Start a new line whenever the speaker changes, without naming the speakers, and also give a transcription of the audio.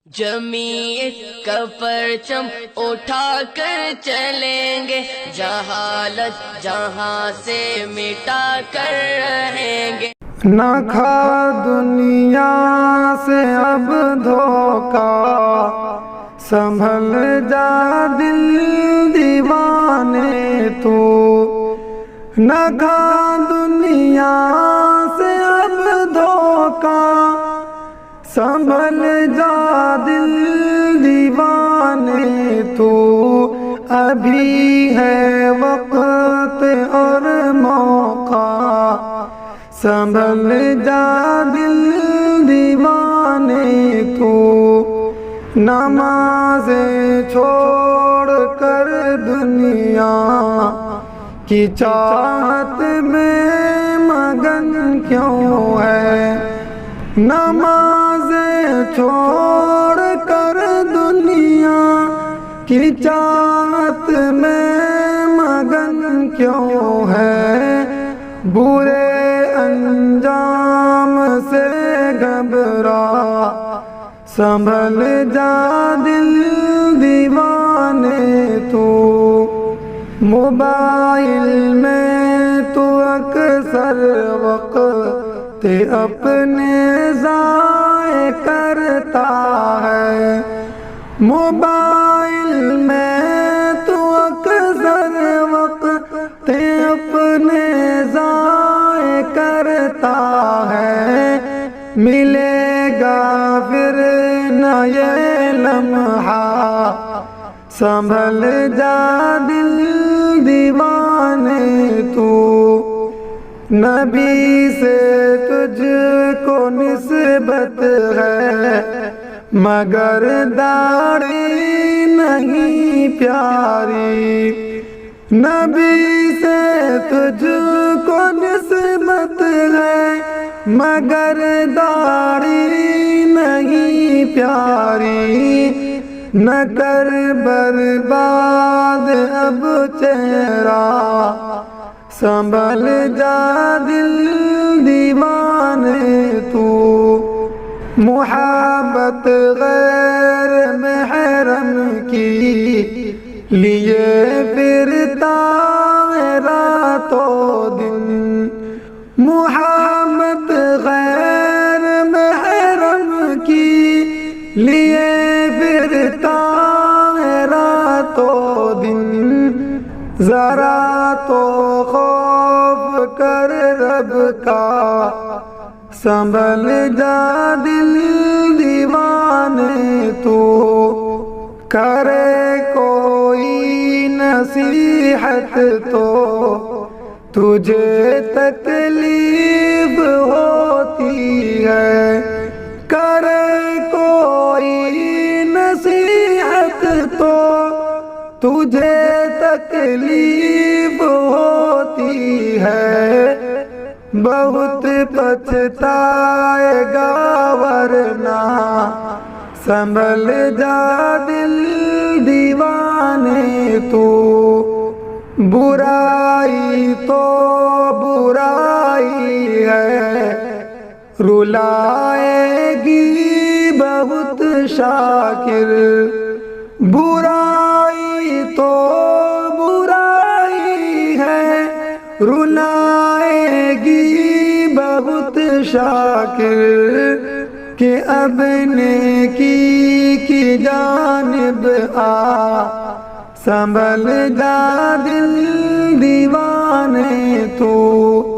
جمعیت کا پرچم اٹھا کر چلیں گے، جہالت جہاں سے مٹا کر رہیں گے۔
نہ کھا دنیا سے اب دھوکا، سنبھل جا دل دیوانے تو۔ نہ کھا دنیا سے اب دھوکا، سنبھل جا دل دیوانے تو۔ ابھی ہے وقت اور موقع، سنبھل جا دل دیوانے تو۔ نمازیں چھوڑ کر دنیا کی چاہت میں مگن کیوں ہے؟ نمازیں چھوڑ کر دنیا کی چاہت میں مگن کیوں ہے؟ برے انجام سے گھبرا، سنبھل جا دل دیوانے تو۔ موبائل میں تو اکثر وقت اپنے ضائع کرتا ہے۔ موبائل میں تو اکثر وقت اپنے ضائع کرتا ہے۔ ملے گا پھر نہ یہ لمحہ، سنبھل جا دل دیوانے تو۔ نبی سے تجھ کو نسبت ہے، مگر داڑھی نہیں پیاری۔ نبی سے تجھ کو نسبت ہے، مگر داڑھی نہیں پیاری۔ نہ کر برباد اب چہرہ، سنبھل جا دل دیوانے تو۔ محبت غیر محرم کی لیے پھرتا ہے رات و دن۔ محبت غیر محرم کی لیے پھرتا ہے رات و دن۔ ذرا تو خوف کر رب کا، سنبھل جا دل دیوانے تو۔ کرے کوئی نصیحت تو تجھے تکلیف ہوتی ہے۔ کرے کوئی نصیحت تو تجھے تکلیف ہوتی ہے۔ بہت پچھتائے گا ورنہ، سنبھل جا دل دیوانے تو۔ برائی تو برائی ہے، رلائے گی بہت شاکر۔ برائی تو برائی ہے، رلائے گی بہت شاکر۔ کہ اب نیکی کی جانب آ، سنبھل جا دل دیوانے تو۔